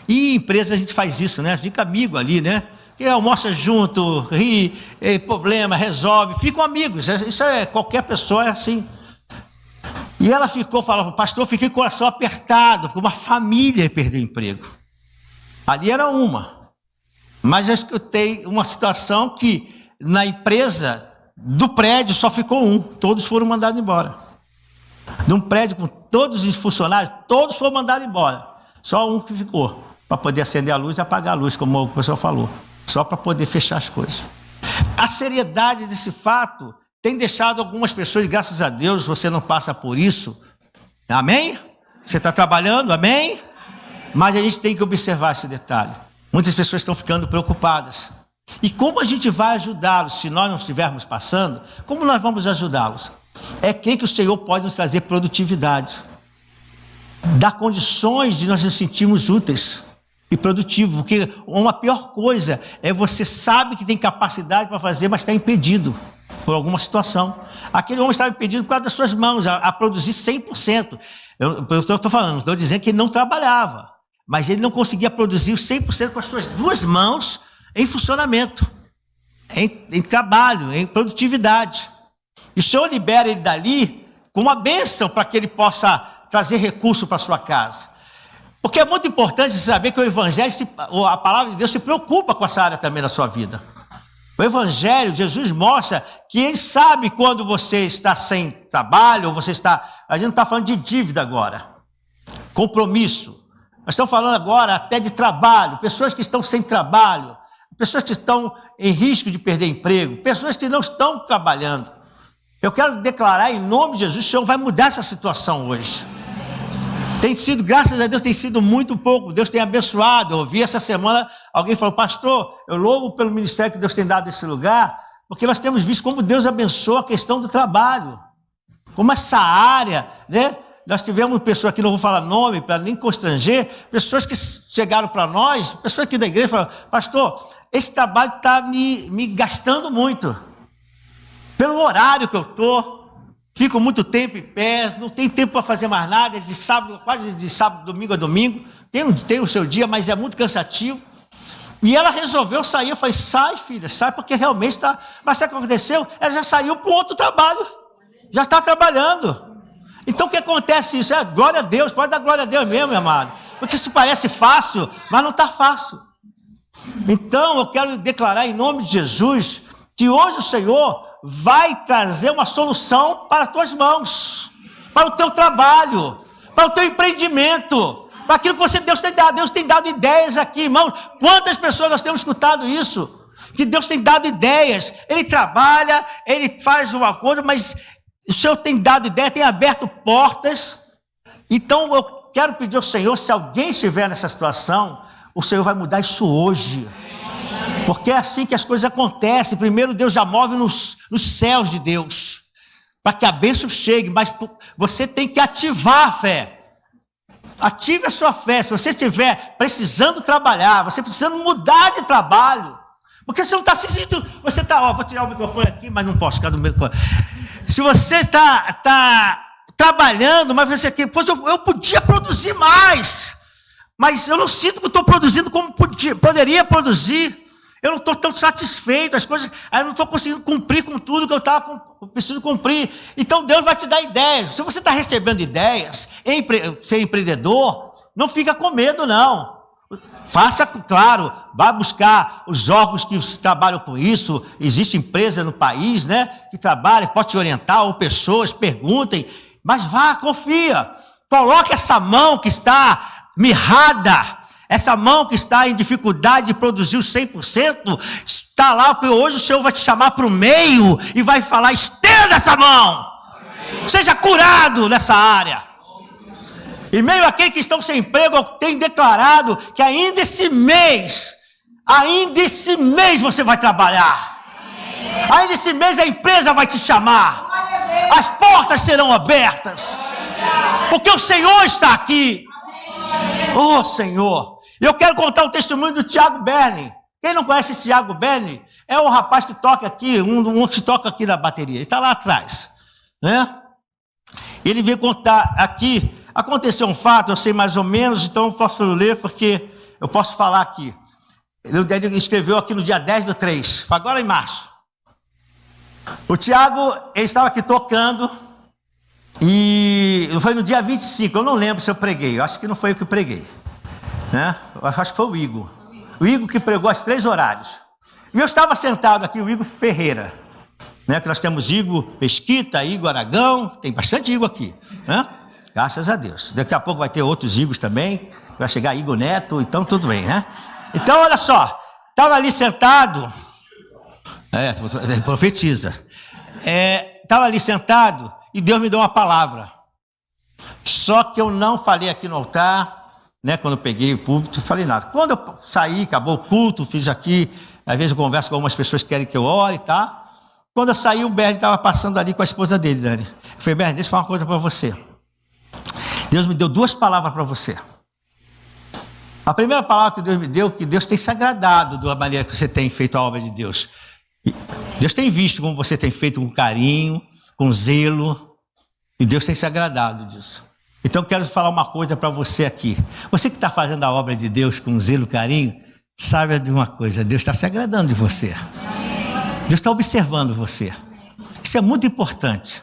E em empresa a gente faz isso, né? Fica amigo ali, né? Que almoça junto, ri, problema, resolve, ficam amigos. Isso qualquer pessoa é assim. E ela ficou falando: pastor, fiquei com o coração apertado, porque uma família perdeu emprego. Ali era uma. Mas eu escutei uma situação que na empresa do prédio só ficou um, todos foram mandados embora. Num prédio com todos os funcionários, todos foram mandados embora. Só um que ficou, para poder acender a luz e apagar a luz, como o pessoal falou. Só para poder fechar as coisas. A seriedade desse fato tem deixado algumas pessoas, graças a Deus, você não passa por isso. Amém? Você está trabalhando, amém? Mas a gente tem que observar esse detalhe. Muitas pessoas estão ficando preocupadas. E como a gente vai ajudá-los se nós não estivermos passando? Como nós vamos ajudá-los? É que o Senhor pode nos trazer produtividade. Dar condições de nós nos sentirmos úteis e produtivos. Porque uma pior coisa é você sabe que tem capacidade para fazer, mas está impedido por alguma situação. Aquele homem estava impedido por causa das suas mãos, a produzir 100%. Eu estou falando, não estou dizendo que ele não trabalhava, mas ele não conseguia produzir os 100% com as suas duas mãos em funcionamento, em trabalho, em produtividade. E o Senhor libera ele dali com uma bênção para que ele possa trazer recurso para a sua casa. Porque é muito importante saber que o Evangelho, a palavra de Deus se preocupa com essa área também da sua vida. O Evangelho, Jesus mostra que ele sabe quando você está sem trabalho, ou você está... A gente não está falando de dívida agora, compromisso. Nós estamos falando agora até de trabalho, pessoas que estão sem trabalho, pessoas que estão em risco de perder emprego, pessoas que não estão trabalhando. Eu quero declarar em nome de Jesus, o Senhor vai mudar essa situação hoje. Tem sido, graças a Deus, tem sido muito pouco. Deus tem abençoado. Eu ouvi essa semana, alguém falou, pastor, eu louvo pelo ministério que Deus tem dado nesse lugar, porque nós temos visto como Deus abençoa a questão do trabalho. Como essa área, né? Nós tivemos pessoas aqui, não vou falar nome, para nem constranger, pessoas que chegaram para nós, pessoas aqui da igreja, falaram, pastor, esse trabalho está me gastando muito. Pelo horário que eu estou, fico muito tempo em pé, não tenho tempo para fazer mais nada, de sábado, quase de sábado, domingo a domingo, tem o seu dia, mas é muito cansativo. E ela resolveu sair, eu falei, sai filha, sai, porque realmente está... Mas sabe o que aconteceu? Ela já saiu para um outro trabalho, já está trabalhando. Então o que acontece isso? É glória a Deus, pode dar glória a Deus mesmo, meu amado. Porque isso parece fácil, mas não está fácil. Então eu quero declarar em nome de Jesus, que hoje o Senhor vai trazer uma solução para as tuas mãos, para o teu trabalho, para o teu empreendimento, para aquilo que Deus tem dado. Deus tem dado ideias aqui, irmãos. Quantas pessoas nós temos escutado isso? Que Deus tem dado ideias. Ele trabalha, ele faz uma coisa, mas o Senhor tem dado ideia, tem aberto portas. Então eu quero pedir ao Senhor, se alguém estiver nessa situação, o Senhor vai mudar isso hoje. Porque é assim que as coisas acontecem. Primeiro Deus já move nos céus de Deus, para que a bênção chegue, mas você tem que ativar a fé. Ative a sua fé. Se você estiver precisando trabalhar, você precisando mudar de trabalho, porque você não está se sentindo, você está, vou tirar o microfone aqui, mas não posso ficar do microfone. Se você está trabalhando, mas você aqui, pois eu podia produzir mais, mas eu não sinto que estou produzindo como poderia produzir. Eu não estou tão satisfeito, as coisas, eu não estou conseguindo cumprir com tudo que eu preciso cumprir. Então Deus vai te dar ideias. Se você está recebendo ideias, ser empreendedor, não fica com medo, não. Faça, claro, vá buscar os órgãos que trabalham com isso. Existe empresa no país, né, que trabalha, pode te orientar, ou pessoas, perguntem, mas vá, confia. Coloque essa mão que está mirrada, essa mão que está em dificuldade de produzir os 100%, está lá, porque hoje o Senhor vai te chamar para o meio e vai falar, estenda essa mão, seja curado nessa área. E meio àqueles que estão sem emprego, eu tenho declarado que ainda esse mês você vai trabalhar. Ainda esse mês a empresa vai te chamar. As portas serão abertas. Porque o Senhor está aqui. Oh, Senhor. Eu quero contar o testemunho do Tiago Berni. Quem não conhece esse Tiago Berni? É o rapaz que toca aqui, um que toca aqui na bateria. Ele está lá atrás, né? Ele veio contar aqui. Aconteceu um fato, eu sei mais ou menos, então eu posso ler porque eu posso falar aqui. Ele escreveu aqui no dia 10/3, agora em março. O Tiago, ele estava aqui tocando e foi no dia 25, eu não lembro se eu preguei, eu acho que não foi eu que preguei, né? Eu acho que foi o Igor. O Igor que pregou às 3 horários. E eu estava sentado aqui, o Igor Ferreira, né? Que nós temos Igor Mesquita, Igor Aragão, tem bastante Igor aqui. né? Graças a Deus. Daqui a pouco vai ter outros Igos também, vai chegar Igor Neto, então tudo bem, né? Então, olha só, estava ali sentado, profetiza, estava ali sentado e Deus me deu uma palavra. Só que eu não falei aqui no altar, né? Quando eu peguei o púlpito, não falei nada. Quando eu saí, acabou o culto, fiz aqui, às vezes eu converso com algumas pessoas que querem que eu ore, tá? Quando eu saí, o Bernie estava passando ali com a esposa dele, Dani. Eu falei, Bernie, deixa eu falar uma coisa para você. Deus me deu 2 palavras para você. A primeira palavra que Deus me deu, que Deus tem se agradado da maneira que você tem feito a obra de Deus. Deus tem visto como você tem feito com carinho, com zelo, e Deus tem se agradado disso. Então eu quero falar uma coisa para você aqui. Você que está fazendo a obra de Deus com zelo e carinho, saiba de uma coisa, Deus está se agradando de você. Deus está observando você. Isso é muito importante.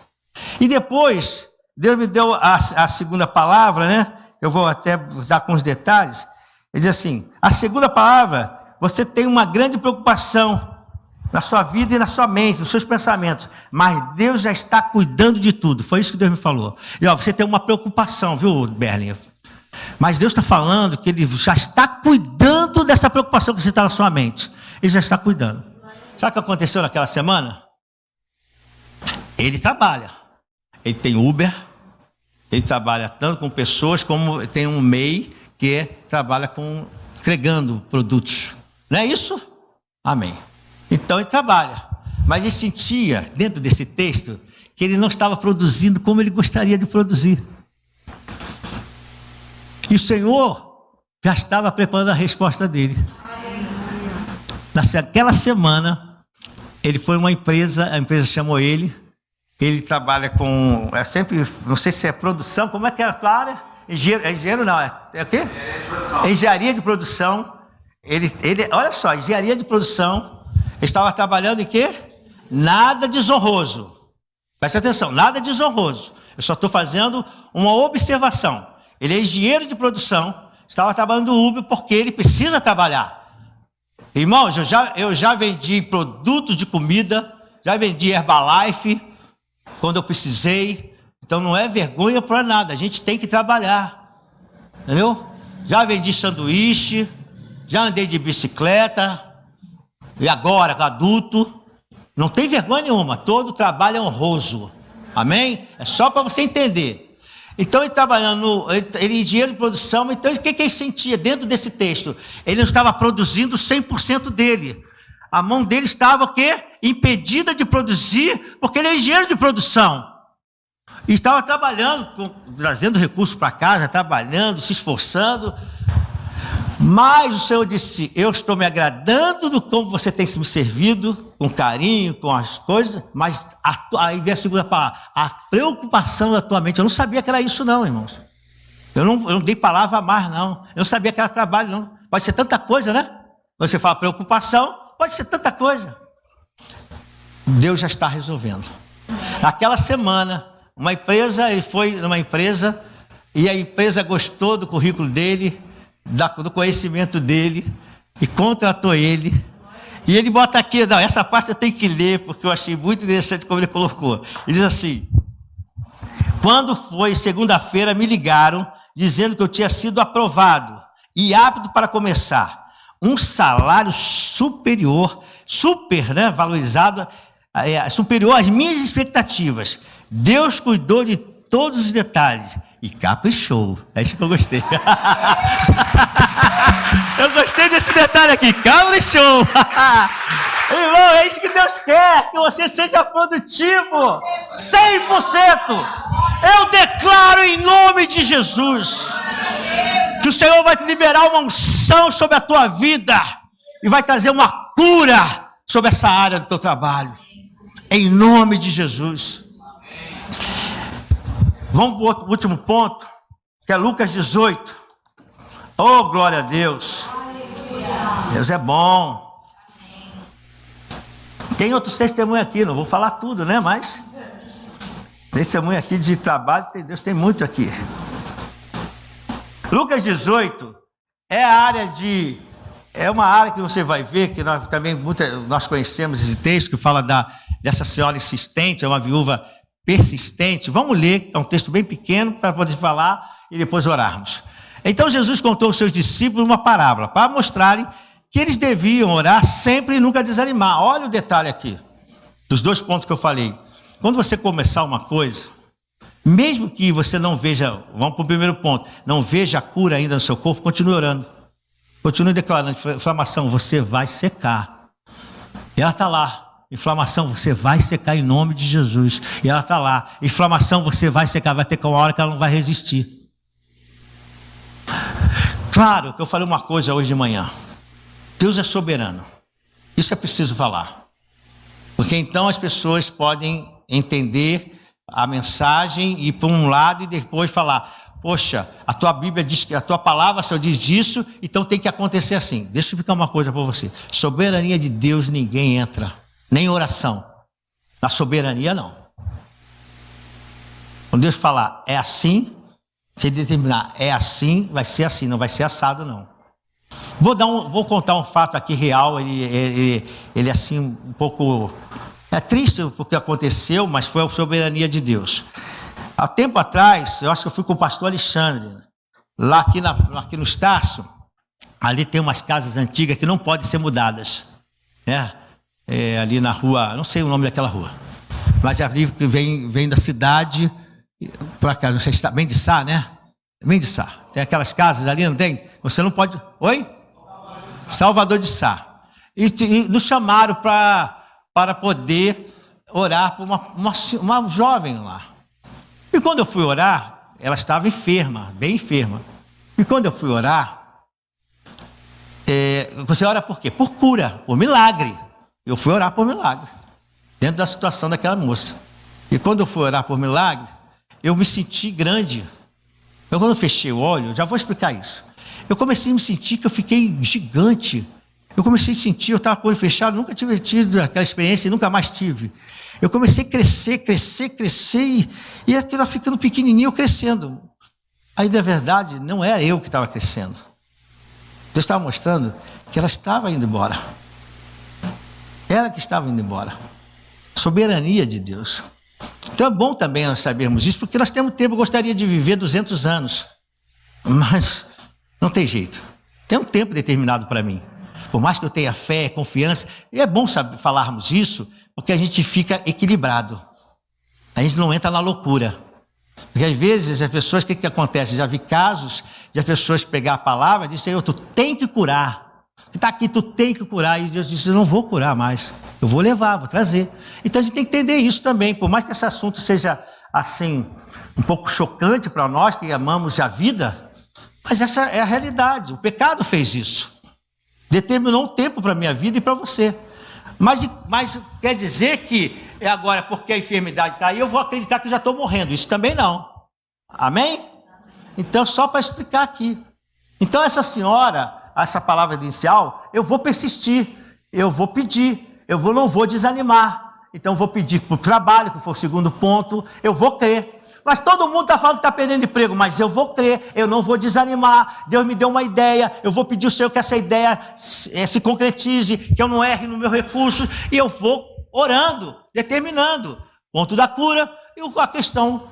E depois, Deus me deu a segunda palavra, né? Eu vou até dar com os detalhes. Ele diz assim, a segunda palavra, você tem uma grande preocupação na sua vida e na sua mente, nos seus pensamentos, mas Deus já está cuidando de tudo. Foi isso que Deus me falou. E ó, você tem uma preocupação, viu, Berlinha? Mas Deus está falando que Ele já está cuidando dessa preocupação que você está na sua mente. Ele já está cuidando. Sabe o que aconteceu naquela semana? Ele trabalha. Ele tem Uber, ele trabalha tanto com pessoas como tem um MEI que trabalha entregando produtos. Não é isso? Amém. Então ele trabalha. Mas ele sentia, dentro desse texto, que ele não estava produzindo como ele gostaria de produzir. E o Senhor já estava preparando a resposta dele. Naquela semana, ele foi a empresa chamou ele trabalha com, sempre, não sei se é produção, como é que é a tua área? Engenheiro não, é o quê? Engenharia de produção. Olha só, engenharia de produção, estava trabalhando em quê? Nada desonroso. Preste atenção, nada desonroso. Eu só estou fazendo uma observação. Ele é engenheiro de produção, estava trabalhando no Uber porque ele precisa trabalhar. Irmãos, eu já vendi produtos de comida, já vendi Herbalife, quando eu precisei. Então não é vergonha para nada, a gente tem que trabalhar, entendeu? Já vendi sanduíche, já andei de bicicleta, e agora, adulto, não tem vergonha nenhuma, todo trabalho é honroso, amém? É só para você entender. Então ele trabalhando, ele engenheiro de produção, então o que ele sentia dentro desse texto? Ele não estava produzindo 100% dele. A mão dele estava o quê? Impedida de produzir, porque ele é engenheiro de produção. E estava trabalhando, trazendo recursos para casa, trabalhando, se esforçando. Mas o Senhor disse, eu estou me agradando do como você tem se me servido, com carinho, com as coisas, mas aí vem a segunda palavra, a preocupação da tua mente. Eu não sabia que era isso não, irmãos. Eu não dei palavra a mais não. Eu não sabia que era trabalho não. Pode ser tanta coisa, né? Você fala preocupação, pode ser tanta coisa. Deus já está resolvendo. Naquela semana, ele foi numa empresa e a empresa gostou do currículo dele, do conhecimento dele e contratou ele. E ele bota aqui, não, essa parte eu tenho que ler porque eu achei muito interessante como ele colocou. Ele diz assim: quando foi segunda-feira me ligaram dizendo que eu tinha sido aprovado e apto para começar. Um salário superior, né, valorizado, superior às minhas expectativas. Deus cuidou de todos os detalhes e caprichou. É isso que eu gostei. Eu gostei desse detalhe aqui, caprichou. Irmão, é isso que Deus quer, que você seja produtivo, 100%. Eu declaro em nome de Jesus que o Senhor vai te liberar uma unção sobre a tua vida e vai trazer uma cura sobre essa área do teu trabalho, em nome de Jesus. Vamos para o último ponto, que é Lucas 18. Oh, glória a Deus. Deus é bom. Tem outros testemunhos aqui, não vou falar tudo, né? Mas testemunho aqui de trabalho, Deus tem muito aqui. Lucas 18 é uma área que você vai ver, que nós conhecemos esse texto, que fala dessa senhora insistente, é uma viúva persistente. Vamos ler, é um texto bem pequeno para poder falar e depois orarmos. Então Jesus contou aos seus discípulos uma parábola para mostrarem que eles deviam orar sempre e nunca desanimar. Olha o detalhe aqui, dos 2 pontos que eu falei. Quando você começar uma coisa, mesmo que você não veja, vamos para o primeiro ponto, não veja a cura ainda no seu corpo, continue orando. Continue declarando, inflamação, você vai secar. E ela está lá. Inflamação, você vai secar em nome de Jesus. E ela está lá. Inflamação, você vai secar, vai ter uma hora que ela não vai resistir. Claro que eu falei uma coisa hoje de manhã. Deus é soberano. Isso é preciso falar. Porque então as pessoas podem entender a mensagem e ir para um lado e depois falar, poxa, a tua Bíblia diz que a tua palavra só diz disso, então tem que acontecer assim. Deixa eu explicar uma coisa para você. Soberania de Deus ninguém entra, nem oração. Na soberania não. Quando Deus falar é assim, se ele determinar é assim, vai ser assim, não vai ser assado não. Vou contar um fato aqui real, ele é assim um pouco... É triste porque aconteceu, mas foi a soberania de Deus. Há tempo atrás, eu acho que eu fui com o pastor Alexandre, lá aqui no Estácio, ali tem umas casas antigas que não podem ser mudadas, né? Ali na rua, não sei o nome daquela rua, mas ali que vem da cidade para cá, não sei se está bem de Sá, né? Bem de Sá, tem aquelas casas ali, não tem? Você não pode... Oi? Salvador de Sá. E nos chamaram para poder orar por uma jovem lá. E quando eu fui orar, ela estava enferma, bem enferma. E quando eu fui orar, você ora por quê? Por cura, por milagre. Eu fui orar por milagre, dentro da situação daquela moça. E quando eu fui orar por milagre, eu me senti grande. Eu quando eu fechei o olho, já vou explicar isso. Eu comecei a me sentir que eu fiquei gigante. Eu comecei a sentir, eu estava com o olho fechado, nunca tive tido aquela experiência e nunca mais tive. Eu comecei a crescer, e aquilo ficando pequenininho, eu crescendo. Aí, na verdade, não era eu que estava crescendo. Deus estava mostrando que ela estava indo embora. Ela que estava indo embora. Soberania de Deus. Então é bom também nós sabermos isso, porque nós temos tempo, eu gostaria de viver 200 anos. Mas não tem jeito. Tem um tempo determinado para mim. Por mais que eu tenha fé, confiança, e é bom falarmos isso, porque a gente fica equilibrado. A gente não entra na loucura. Porque às vezes as pessoas, o que acontece? Já vi casos de as pessoas pegar a palavra e dizer, Senhor, tu tem que curar. Está aqui, tu tem que curar. E Deus disse, eu não vou curar mais. Eu vou levar, vou trazer. Então a gente tem que entender isso também. Por mais que esse assunto seja assim, um pouco chocante para nós que amamos a vida, mas essa é a realidade. O pecado fez isso. Determinou um tempo para a minha vida e para você. Mas quer dizer que é agora, porque a enfermidade está aí, eu vou acreditar que eu já estou morrendo. Isso também não. Amém? Então, só para explicar aqui. Então, essa senhora, essa palavra inicial, eu vou persistir, eu vou pedir, não vou desanimar. Então, vou pedir para o trabalho, que foi o segundo ponto, eu vou crer. Mas todo mundo está falando que está perdendo emprego, mas eu vou crer, eu não vou desanimar. Deus me deu uma ideia, eu vou pedir ao Senhor que essa ideia se concretize, que eu não erre no meu recurso, e eu vou orando, determinando. Ponto da cura e a questão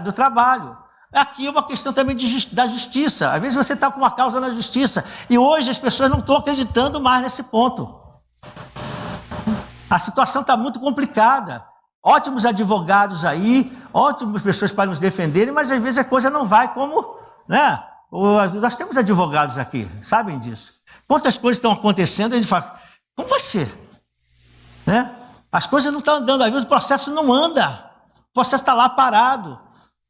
do trabalho. Aqui é uma questão também da justiça. Às vezes você está com uma causa na justiça, e hoje as pessoas não estão acreditando mais nesse ponto. A situação está muito complicada. Ótimos advogados aí, ótimas pessoas para nos defenderem, mas às vezes a coisa não vai como, né? Nós temos advogados aqui, sabem disso. Quantas coisas estão acontecendo, a gente fala, como vai ser? Né? As coisas não estão andando, às vezes o processo não anda, o processo está lá parado.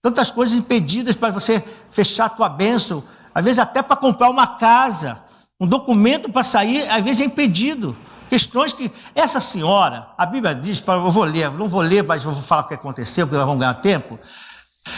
Tantas coisas impedidas para você fechar a tua bênção, às vezes até para comprar uma casa, um documento para sair, às vezes é impedido. Questões que essa senhora, a Bíblia diz, eu vou ler, não vou ler, mas vou falar o que aconteceu, porque nós vamos ganhar tempo.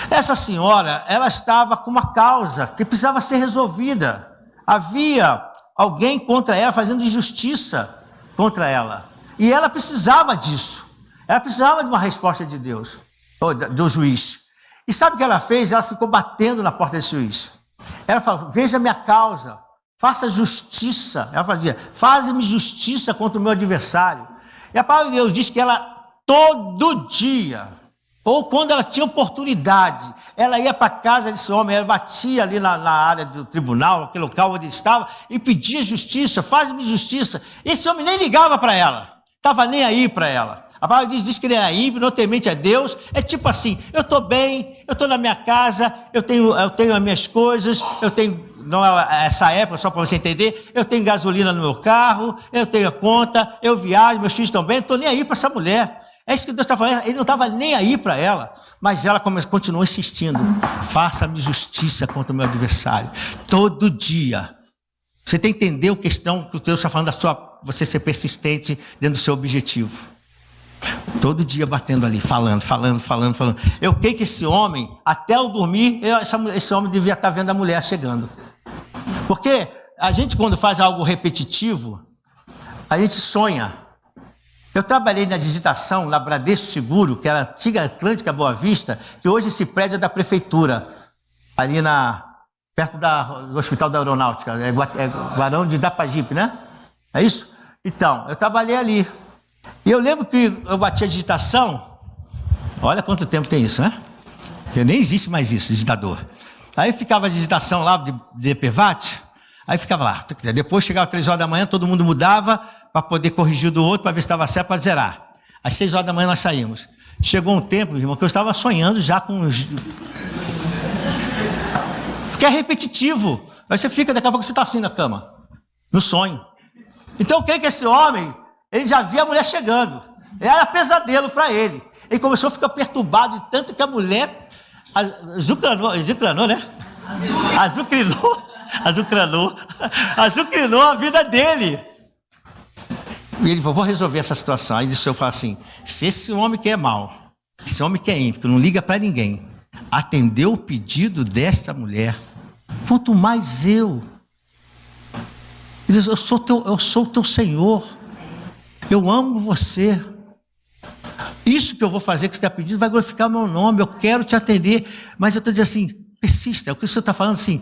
Essa senhora, ela estava com uma causa que precisava ser resolvida. Havia alguém contra ela, fazendo injustiça contra ela. E ela precisava disso. Ela precisava de uma resposta de Deus, ou do juiz. E sabe o que ela fez? Ela ficou batendo na porta desse juiz. Ela falou, veja minha causa. Faça justiça. Ela fazia, faze-me justiça contra o meu adversário. E a palavra de Deus diz que ela todo dia Ou quando ela tinha oportunidade, ela ia para a casa desse homem, ela batia ali na área do tribunal, aquele local onde ele estava, e pedia justiça, faz-me justiça. Esse homem nem ligava para ela, estava nem aí para ela. A palavra diz que ele era ímpio, não temente a Deus. É tipo assim, eu estou bem, eu estou na minha casa, eu tenho as minhas coisas, eu tenho, não é essa época, só para você entender, eu tenho gasolina no meu carro, eu tenho a conta, eu viajo, meus filhos estão bem, não estou nem aí para essa mulher. É isso que Deus está falando, ele não estava nem aí para ela, mas ela continuou insistindo, faça-me justiça contra o meu adversário, todo dia. Você tem que entender a questão que Deus está falando, você ser persistente dentro do seu objetivo. Todo dia batendo ali, falando. Eu creio que esse homem, até eu dormir, esse homem devia estar vendo a mulher chegando. Porque a gente, quando faz algo repetitivo, a gente sonha. Eu trabalhei na digitação, na Bradesco Seguro, que era a antiga Atlântica Boa Vista, que hoje esse prédio é da prefeitura, ali perto do Hospital da Aeronáutica, é Guarão de Itapajipe, né? É isso? Então, eu trabalhei ali. E eu lembro que eu bati a digitação, olha quanto tempo tem isso, né? Porque nem existe mais isso, digitador. Aí ficava a digitação lá de DPVAT, aí ficava lá. Depois chegava 3 horas da manhã, todo mundo mudava para poder corrigir o do outro, para ver se estava certo para zerar. Às 6 horas da manhã nós saímos. Chegou um tempo, irmão, que eu estava sonhando já com os... Porque é repetitivo. Aí você fica, daqui a pouco você está assim na cama, no sonho. Então, o que é que esse homem... Ele já via a mulher chegando. Era pesadelo para ele. Ele começou a ficar perturbado de tanto que a mulher azucrinou, né? Azucrinou a vida dele. E ele falou, vou resolver essa situação. Aí o senhor fala assim, se esse homem que é mau, esse homem que é ímpio, não liga para ninguém, atendeu o pedido desta mulher, quanto mais eu. Ele diz, eu sou o teu Senhor. Eu amo você. Isso que eu vou fazer que você está pedindo vai glorificar o meu nome. Eu quero te atender. Mas eu estou dizendo assim, persista. É o que o senhor está falando assim.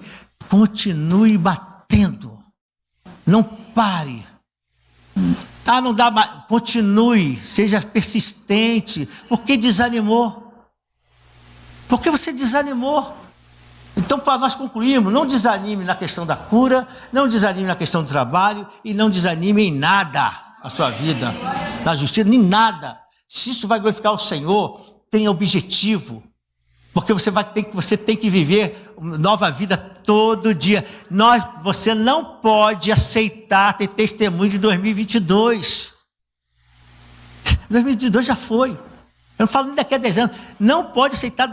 Continue batendo. Não pare. Não dá mais. Continue. Seja persistente. Por que desanimou? Por que você desanimou? Então, para nós concluirmos, não desanime na questão da cura, não desanime na questão do trabalho e não desanime em nada. A sua vida, na justiça, nem nada. Se isso vai glorificar o Senhor, tenha objetivo. Porque você tem que viver uma nova vida todo dia. Você não pode aceitar ter testemunho de 2022. 2022 já foi. Eu não falo nem daqui a 10 anos. Não pode aceitar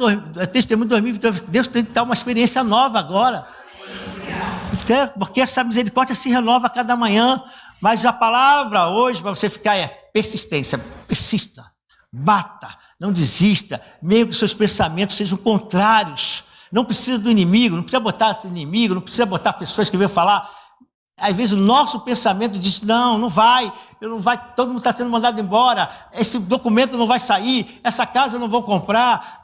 testemunho de 2022. Deus tem que dar uma experiência nova agora. Porque essa misericórdia se renova a cada manhã. Mas a palavra hoje para você ficar é persistência. Persista, bata, não desista, mesmo que seus pensamentos sejam contrários. Não precisa do inimigo, não precisa botar inimigo, não precisa botar pessoas que venham falar. Às vezes o nosso pensamento diz, não vai, todo mundo está sendo mandado embora, esse documento não vai sair, essa casa eu não vou comprar,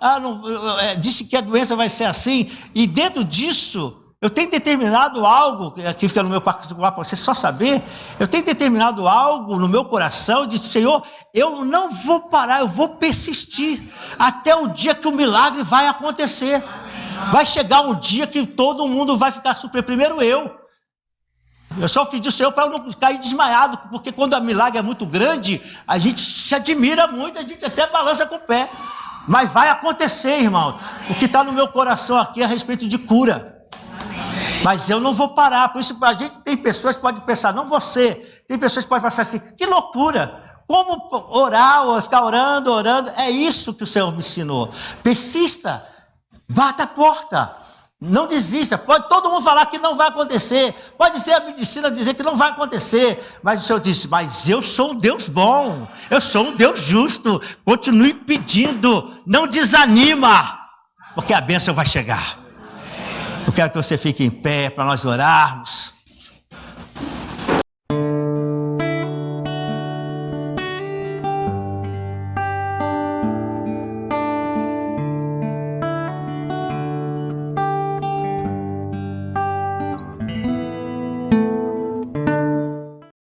disse que a doença vai ser assim, e dentro disso... Eu tenho determinado algo, aqui fica no meu particular para você só saber, eu tenho determinado algo no meu coração, eu disse, Senhor, eu não vou parar, eu vou persistir, até o dia que o milagre vai acontecer. Vai chegar um dia que todo mundo vai ficar surpreso, primeiro eu. Eu só pedi ao Senhor para eu não cair desmaiado, porque quando o milagre é muito grande, a gente se admira muito, a gente até balança com o pé. Mas vai acontecer, irmão. O que está no meu coração aqui é a respeito de cura. Mas eu não vou parar, por isso a gente tem pessoas que podem pensar, não você, tem pessoas que podem pensar assim, que loucura, como orar ou ficar orando, é isso que o Senhor me ensinou. Persista, bata a porta, não desista, pode todo mundo falar que não vai acontecer, pode ser a medicina dizer que não vai acontecer, mas o Senhor disse, mas eu sou um Deus bom, eu sou um Deus justo, continue pedindo, não desanima, porque a bênção vai chegar. Eu quero que você fique em pé para nós orarmos.